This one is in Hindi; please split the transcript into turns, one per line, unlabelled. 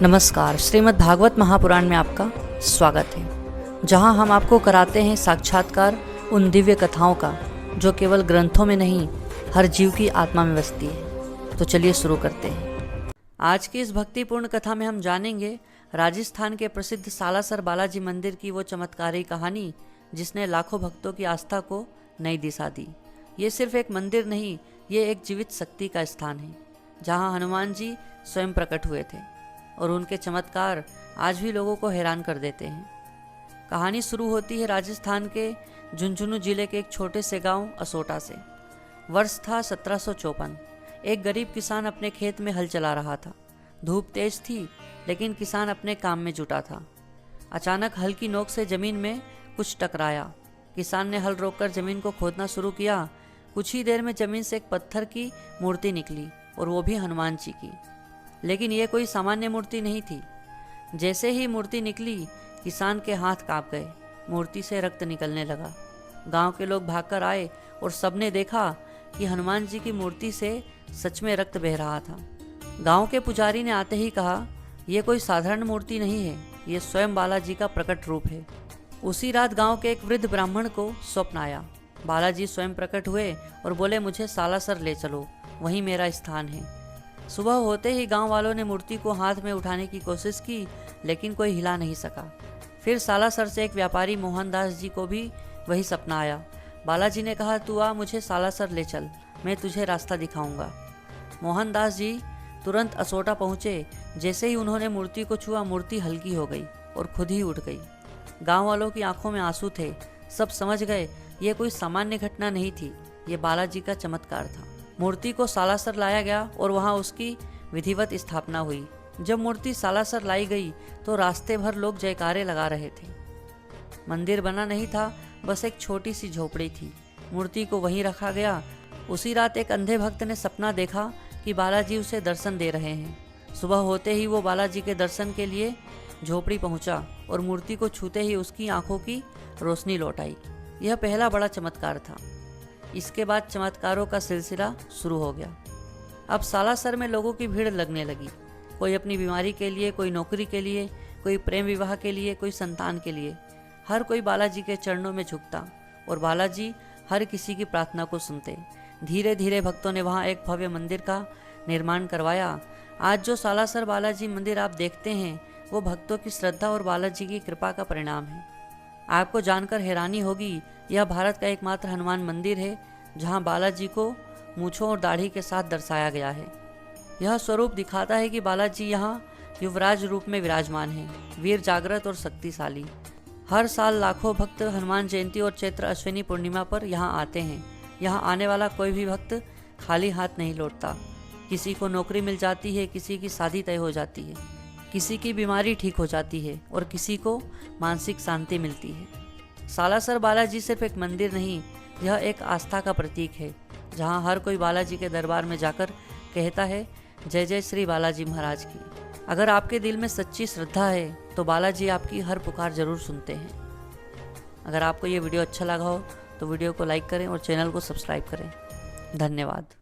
नमस्कार। श्रीमद् भागवत महापुराण में आपका स्वागत है, जहां हम आपको कराते हैं साक्षात्कार उन दिव्य कथाओं का जो केवल ग्रंथों में नहीं, हर जीव की आत्मा में बसती है। तो चलिए शुरू करते हैं। आज की इस भक्तिपूर्ण कथा में हम जानेंगे राजस्थान के प्रसिद्ध सालासर बालाजी मंदिर की वो चमत्कारी कहानी जिसने लाखों भक्तों की आस्था को नई दिशा दी। ये सिर्फ एक मंदिर नहीं, ये एक जीवित शक्ति का स्थान है जहाँ हनुमान जी स्वयं प्रकट हुए थे और उनके चमत्कार आज भी लोगों को हैरान कर देते हैं। कहानी शुरू होती है राजस्थान के झुंझुनू जिले के एक छोटे से गांव असोटा से। वर्ष था 1754। एक गरीब किसान अपने खेत में हल चला रहा था। धूप तेज थी लेकिन किसान अपने काम में जुटा था। अचानक हल की नोक से जमीन में कुछ टकराया। किसान ने हल रोककर जमीन को खोदना शुरू किया। कुछ ही देर में जमीन से एक पत्थर की मूर्ति निकली और वो भी हनुमान जी की। लेकिन ये कोई सामान्य मूर्ति नहीं थी। जैसे ही मूर्ति निकली, किसान के हाथ कांप गए। मूर्ति से रक्त निकलने लगा। गांव के लोग भागकर आए और सबने देखा कि हनुमान जी की मूर्ति से सच में रक्त बह रहा था। गांव के पुजारी ने आते ही कहा, यह कोई साधारण मूर्ति नहीं है, ये स्वयं बालाजी का प्रकट रूप है। उसी रात गांव के एक वृद्ध ब्राह्मण को स्वप्न आया। बालाजी स्वयं प्रकट हुए और बोले, मुझे सालासर ले चलो, वहीं मेरा स्थान है। सुबह होते ही गांव वालों ने मूर्ति को हाथ में उठाने की कोशिश की, लेकिन कोई हिला नहीं सका। फिर सालासर से एक व्यापारी मोहनदास जी को भी वही सपना आया। बालाजी ने कहा, तू आ, मुझे सालासर ले चल, मैं तुझे रास्ता दिखाऊंगा। मोहनदास जी तुरंत असोटा पहुंचे। जैसे ही उन्होंने मूर्ति को छुआ, मूर्ति हल्की हो गई और खुद ही उठ गई। गाँव वालों की आंखों में आंसू थे। सब समझ गए ये कोई सामान्य घटना नहीं थी, ये बालाजी का चमत्कार था। मूर्ति को सालासर लाया गया और वहां उसकी विधिवत स्थापना हुई। जब मूर्ति सालासर लाई गई तो रास्ते भर लोग जयकारे लगा रहे थे। मंदिर बना नहीं था, बस एक छोटी सी झोपड़ी थी। मूर्ति को वहीं रखा गया। उसी रात एक अंधे भक्त ने सपना देखा कि बालाजी उसे दर्शन दे रहे हैं। सुबह होते ही वो बालाजी के दर्शन के लिए झोपड़ी पहुंचा और मूर्ति को छूते ही उसकी आंखों की रोशनी लौट आई। यह पहला बड़ा चमत्कार था। इसके बाद चमत्कारों का सिलसिला शुरू हो गया। अब सालासर में लोगों की भीड़ लगने लगी। कोई अपनी बीमारी के लिए, कोई नौकरी के लिए, कोई प्रेम विवाह के लिए, कोई संतान के लिए। हर कोई बालाजी के चरणों में झुकता और बालाजी हर किसी की प्रार्थना को सुनते। धीरे धीरे भक्तों ने वहाँ एक भव्य मंदिर का निर्माण करवाया। आज जो सालासर बालाजी मंदिर आप देखते हैं, वो भक्तों की श्रद्धा और बालाजी की कृपा का परिणाम है। आपको जानकर हैरानी होगी, यह भारत का एकमात्र हनुमान मंदिर है जहां बालाजी को मूंछों और दाढ़ी के साथ दर्शाया गया है। यह स्वरूप दिखाता है कि बालाजी यहां युवराज रूप में विराजमान है, वीर जागृत और शक्तिशाली। हर साल लाखों भक्त हनुमान जयंती और चैत्र अश्विनी पूर्णिमा पर यहां आते हैं। यहां आने वाला कोई भी भक्त खाली हाथ नहीं लौटता। किसी को नौकरी मिल जाती है, किसी की शादी तय हो जाती है, किसी की बीमारी ठीक हो जाती है और किसी को मानसिक शांति मिलती है। सालासर बालाजी सिर्फ एक मंदिर नहीं, यह एक आस्था का प्रतीक है जहां हर कोई बालाजी के दरबार में जाकर कहता है, जय जय श्री बालाजी महाराज की। अगर आपके दिल में सच्ची श्रद्धा है तो बालाजी आपकी हर पुकार जरूर सुनते हैं। अगर आपको ये वीडियो अच्छा लगा हो तो वीडियो को लाइक करें और चैनल को सब्सक्राइब करें। धन्यवाद।